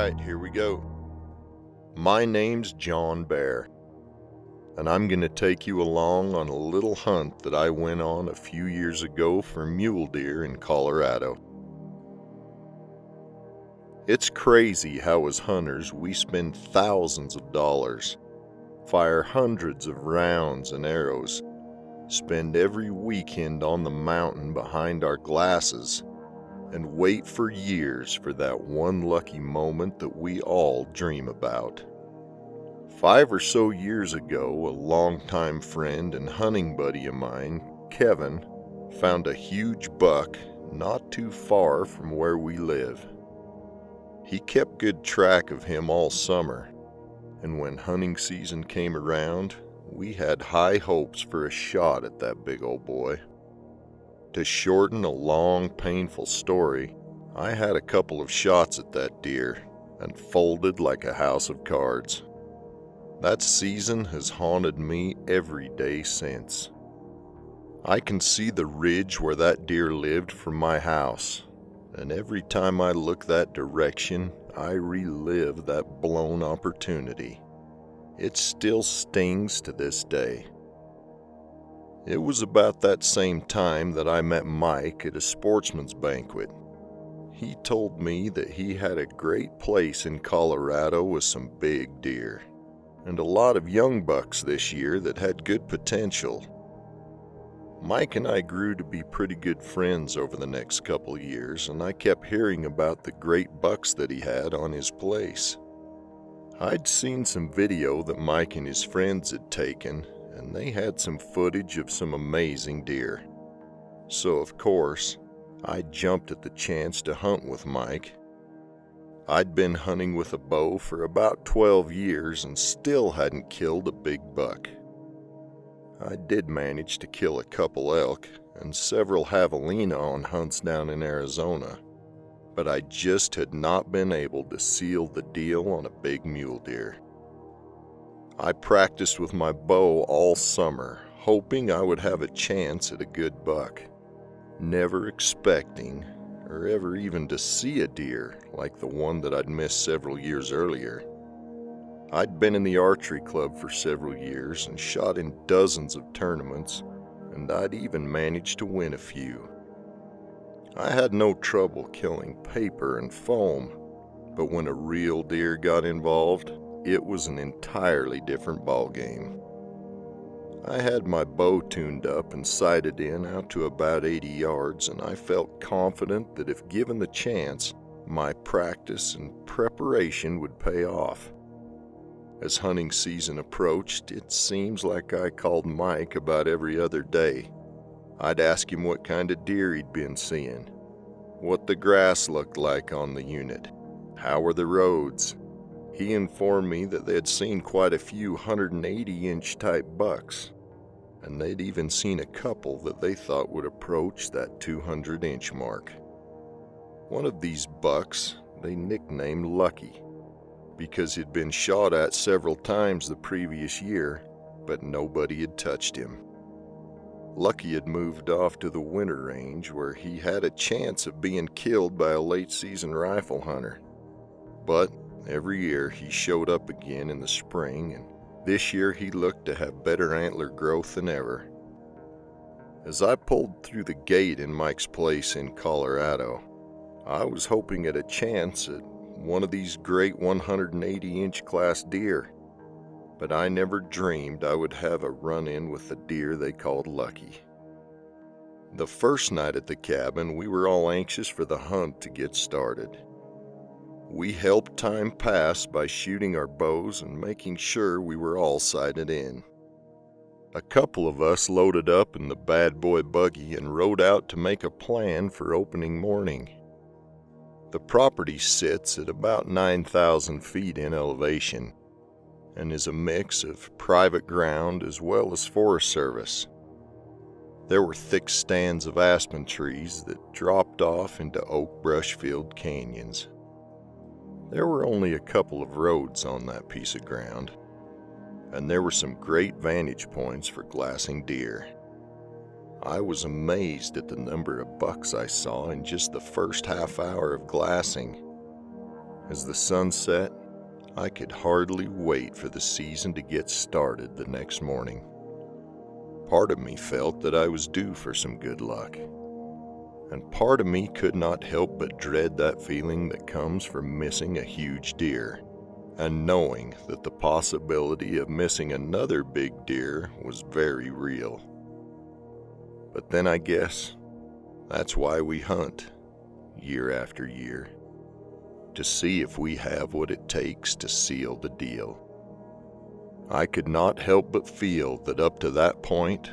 Alright, here we go. My name's John Bair, and I'm going to take you along on a little hunt that I went on a few years ago for mule deer in Colorado. It's crazy how as hunters we spend thousands of dollars, fire hundreds of rounds and arrows, spend every weekend on the mountain behind our glasses, and wait for years for that one lucky moment that we all dream about. 5 or so years ago, a longtime friend and hunting buddy of mine, Kevin, found a huge buck not too far from where we live. He kept good track of him all summer, and when hunting season came around, we had high hopes for a shot at that big old boy. To shorten a long, painful story, I had a couple of shots at that deer and folded like a house of cards. That season has haunted me every day since. I can see the ridge where that deer lived from my house, and every time I look that direction, I relive that blown opportunity. It still stings to this day. It was about that same time that I met Mike at a sportsman's banquet. He told me that he had a great place in Colorado with some big deer, and a lot of young bucks this year that had good potential. Mike and I grew to be pretty good friends over the next couple of years, and I kept hearing about the great bucks that he had on his place. I'd seen some video that Mike and his friends had taken, and they had some footage of some amazing deer. So of course, I jumped at the chance to hunt with Mike. I'd been hunting with a bow for about 12 years and still hadn't killed a big buck. I did manage to kill a couple elk and several javelina on hunts down in Arizona, but I just had not been able to seal the deal on a big mule deer. I practiced with my bow all summer, hoping I would have a chance at a good buck, never expecting or ever even to see a deer like the one that I'd missed several years earlier. I'd been in the archery club for several years and shot in dozens of tournaments, and I'd even managed to win a few. I had no trouble killing paper and foam, but when a real deer got involved, it was an entirely different ballgame. I had my bow tuned up and sighted in out to about 80 yards, and I felt confident that if given the chance, my practice and preparation would pay off. As hunting season approached, it seems like I called Mike about every other day. I'd ask him what kind of deer he'd been seeing, what the grass looked like on the unit, how were the roads. He informed me that they had seen quite a few 180-inch type bucks, and they'd even seen a couple that they thought would approach that 200-inch mark. One of these bucks they nicknamed Lucky, because he'd been shot at several times the previous year, but nobody had touched him. Lucky had moved off to the winter range where he had a chance of being killed by a late-season rifle hunter. But every year he showed up again in the spring, and this year he looked to have better antler growth than ever. As I pulled through the gate in Mike's place in Colorado, I was hoping at a chance at one of these great 180-inch class deer, but I never dreamed I would have a run-in with the deer they called Lucky. The first night at the cabin, we were all anxious for the hunt to get started. We helped time pass by shooting our bows and making sure we were all sighted in. A couple of us loaded up in the bad boy buggy and rode out to make a plan for opening morning. The property sits at about 9,000 feet in elevation and is a mix of private ground as well as Forest Service. There were thick stands of aspen trees that dropped off into oak brush-filled canyons. There were only a couple of roads on that piece of ground, and there were some great vantage points for glassing deer. I was amazed at the number of bucks I saw in just the first half hour of glassing. As the sun set, I could hardly wait for the season to get started the next morning. Part of me felt that I was due for some good luck, and part of me could not help but dread that feeling that comes from missing a huge deer, and knowing that the possibility of missing another big deer was very real. But then I guess that's why we hunt, year after year, to see if we have what it takes to seal the deal. I could not help but feel that up to that point,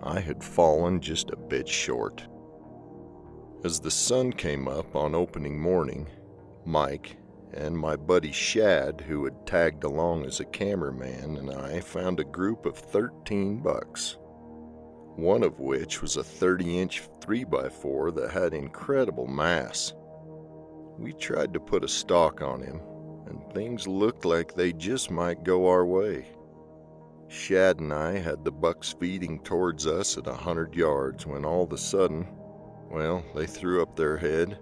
I had fallen just a bit short. As the sun came up on opening morning, Mike and my buddy Shad, who had tagged along as a cameraman, and I found a group of 13 bucks, one of which was a 30-inch 3x4 that had incredible mass. We tried to put a stalk on him, and things looked like they just might go our way. Shad and I had the bucks feeding towards us at 100 yards when all of a sudden, they threw up their head,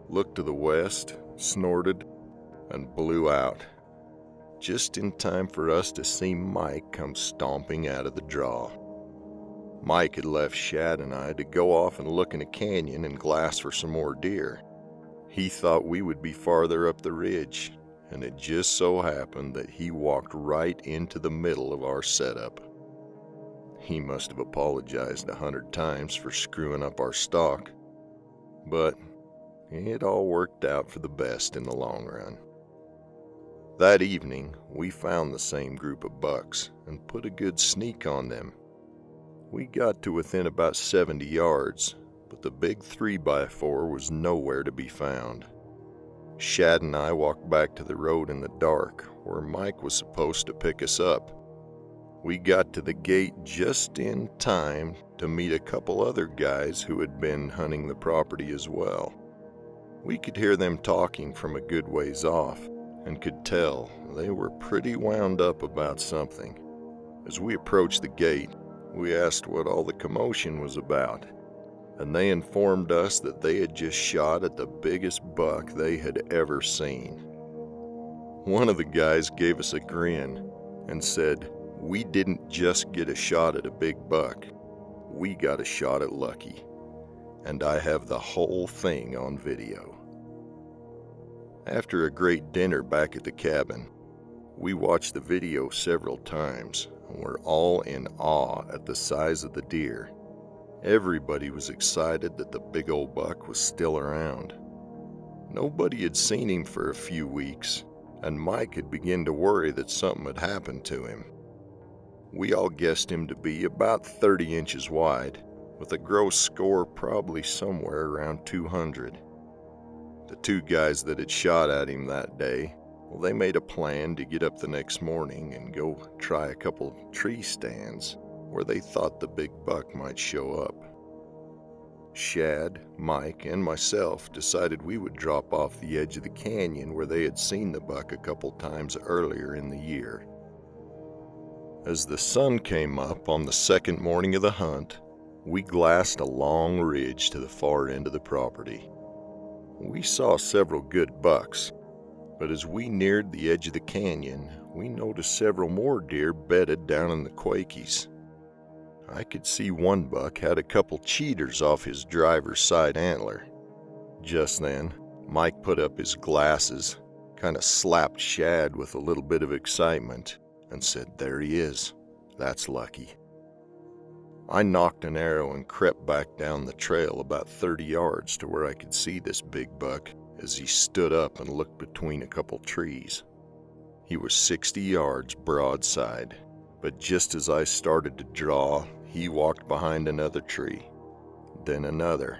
looked to the west, snorted, and blew out, just in time for us to see Mike come stomping out of the draw. Mike had left Shad and I to go off and look in a canyon and glass for some more deer. He thought we would be farther up the ridge, and it just so happened that he walked right into the middle of our setup. He must have apologized 100 times for screwing up our stalk, but it all worked out for the best in the long run. That evening, we found the same group of bucks and put a good sneak on them. We got to within about 70 yards, but the big 3x4 was nowhere to be found. Shad and I walked back to the road in the dark, where Mike was supposed to pick us up. We got to the gate just in time to meet a couple other guys who had been hunting the property as well. We could hear them talking from a good ways off, and could tell they were pretty wound up about something. As we approached the gate, we asked what all the commotion was about, and they informed us that they had just shot at the biggest buck they had ever seen. One of the guys gave us a grin and said, "We didn't just get a shot at a big buck, we got a shot at Lucky, and I have the whole thing on video." After a great dinner back at the cabin, we watched the video several times and were all in awe at the size of the deer. Everybody was excited that the big old buck was still around. Nobody had seen him for a few weeks, and Mike had begun to worry that something had happened to him. We all guessed him to be about 30 inches wide, with a gross score probably somewhere around 200. The two guys that had shot at him that day, they made a plan to get up the next morning and go try a couple tree stands where they thought the big buck might show up. Shad, Mike, and myself decided we would drop off the edge of the canyon where they had seen the buck a couple times earlier in the year. As the sun came up on the second morning of the hunt, we glassed a long ridge to the far end of the property. We saw several good bucks, but as we neared the edge of the canyon, we noticed several more deer bedded down in the Quakies. I could see one buck had a couple cheaters off his driver's side antler. Just then, Mike put up his glasses, kind of slapped Shad with a little bit of excitement, and said, "There he is. That's Lucky." I knocked an arrow and crept back down the trail about 30 yards to where I could see this big buck as he stood up and looked between a couple trees. He was 60 yards broadside, but just as I started to draw, he walked behind another tree, then another,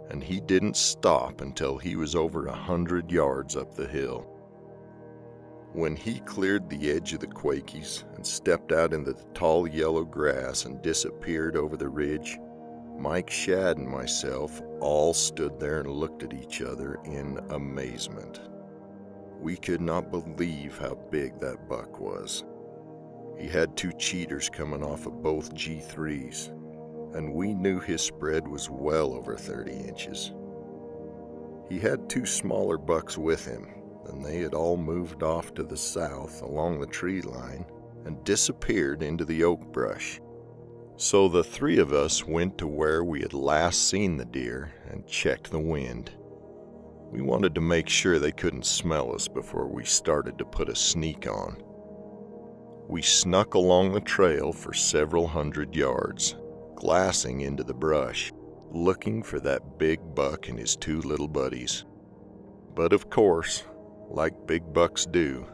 and he didn't stop until he was over 100 yards up the hill. When he cleared the edge of the Quakies and stepped out into the tall yellow grass and disappeared over the ridge, Mike, Shad, and myself all stood there and looked at each other in amazement. We could not believe how big that buck was. He had two cheaters coming off of both G3s, and we knew his spread was well over 30 inches. He had two smaller bucks with him, then they had all moved off to the south along the tree line and disappeared into the oak brush. So the three of us went to where we had last seen the deer and checked the wind. We wanted to make sure they couldn't smell us before we started to put a sneak on. We snuck along the trail for several hundred yards, glassing into the brush, looking for that big buck and his two little buddies. But of course, like big bucks do,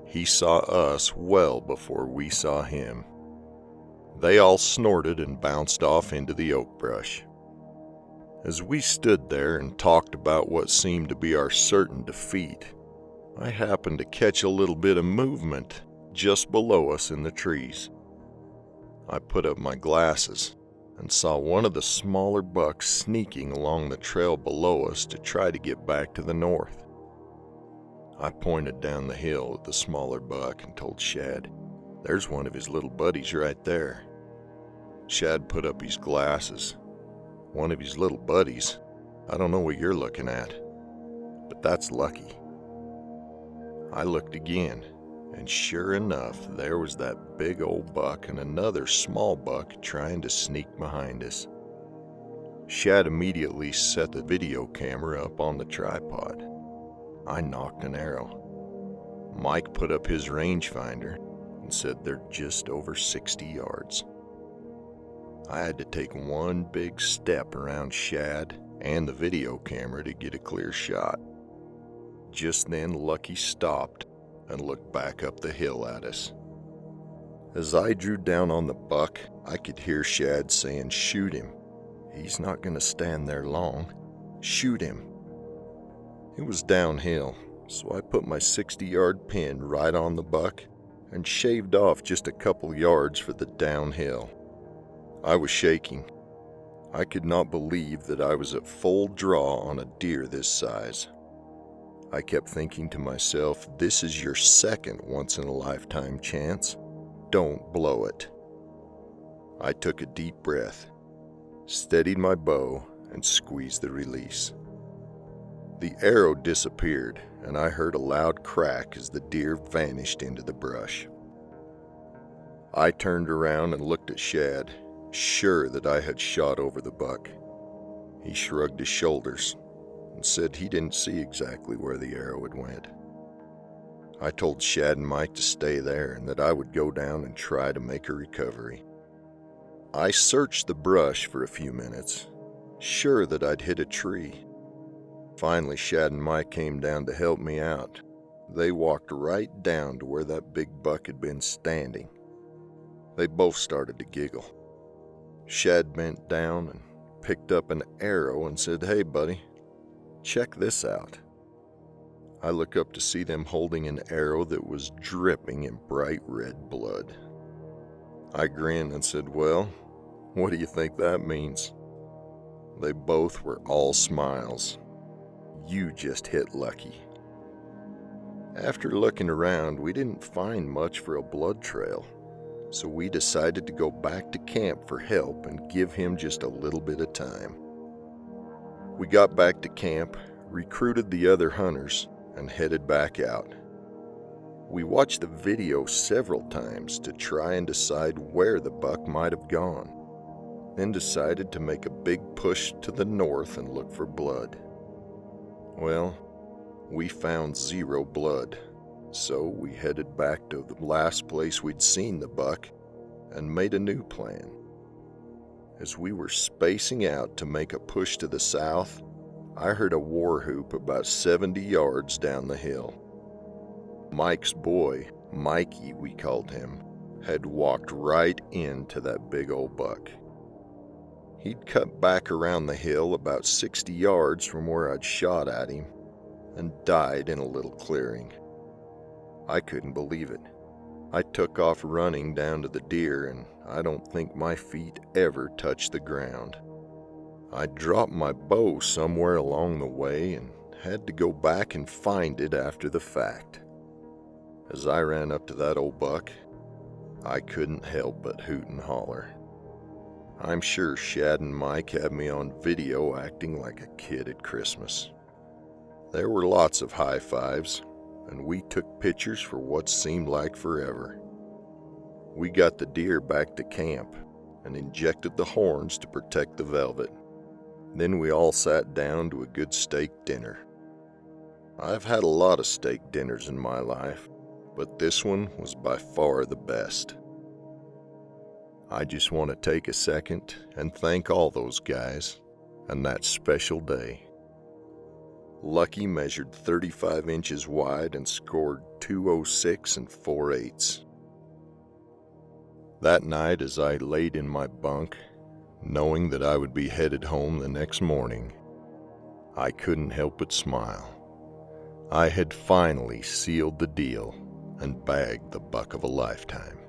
he saw us well before we saw him. They all snorted and bounced off into the oak brush. As we stood there and talked about what seemed to be our certain defeat, I happened to catch a little bit of movement just below us in the trees. I put up my glasses and saw one of the smaller bucks sneaking along the trail below us to try to get back to the north. I pointed down the hill at the smaller buck and told Shad, "There's one of his little buddies right there." Shad put up his glasses. "One of his little buddies? I don't know what you're looking at, but that's lucky." I looked again, and sure enough, there was that big old buck and another small buck trying to sneak behind us. Shad immediately set the video camera up on the tripod. I knocked an arrow. Mike put up his rangefinder and said they're just over 60 yards. I had to take one big step around Shad and the video camera to get a clear shot. Just then, Lucky stopped and looked back up the hill at us. As I drew down on the buck, I could hear Shad saying, "Shoot him. He's not going to stand there long. Shoot him." It was downhill, so I put my 60-yard pin right on the buck and shaved off just a couple yards for the downhill. I was shaking. I could not believe that I was at full draw on a deer this size. I kept thinking to myself, this is your second once-in-a-lifetime chance. Don't blow it. I took a deep breath, steadied my bow, and squeezed the release. The arrow disappeared, and I heard a loud crack as the deer vanished into the brush. I turned around and looked at Shad, sure that I had shot over the buck. He shrugged his shoulders and said he didn't see exactly where the arrow had went. I told Shad and Mike to stay there and that I would go down and try to make a recovery. I searched the brush for a few minutes, sure that I'd hit a tree. Finally, Shad and Mike came down to help me out. They walked right down to where that big buck had been standing. They both started to giggle. Shad bent down and picked up an arrow and said, "Hey, buddy, check this out." I looked up to see them holding an arrow that was dripping in bright red blood. I grinned and said, "Well, what do you think that means?" They both were all smiles. "You just hit lucky." After looking around, we didn't find much for a blood trail, so we decided to go back to camp for help and give him just a little bit of time. We got back to camp, recruited the other hunters, and headed back out. We watched the video several times to try and decide where the buck might have gone, then decided to make a big push to the north and look for blood. Well, we found zero blood, so we headed back to the last place we'd seen the buck and made a new plan. As we were spacing out to make a push to the south, I heard a war whoop about 70 yards down the hill. Mike's boy, Mikey we called him, had walked right into that big old buck. He'd cut back around the hill about 60 yards from where I'd shot at him and died in a little clearing. I couldn't believe it. I took off running down to the deer, and I don't think my feet ever touched the ground. I dropped my bow somewhere along the way and had to go back and find it after the fact. As I ran up to that old buck, I couldn't help but hoot and holler. I'm sure Shad and Mike had me on video acting like a kid at Christmas. There were lots of high fives, and we took pictures for what seemed like forever. We got the deer back to camp and injected the horns to protect the velvet. Then we all sat down to a good steak dinner. I've had a lot of steak dinners in my life, but this one was by far the best. I just want to take a second and thank all those guys and that special day. Lucky measured 35 inches wide and scored 206 and 4/8. That night, as I laid in my bunk, knowing that I would be headed home the next morning, I couldn't help but smile. I had finally sealed the deal and bagged the buck of a lifetime.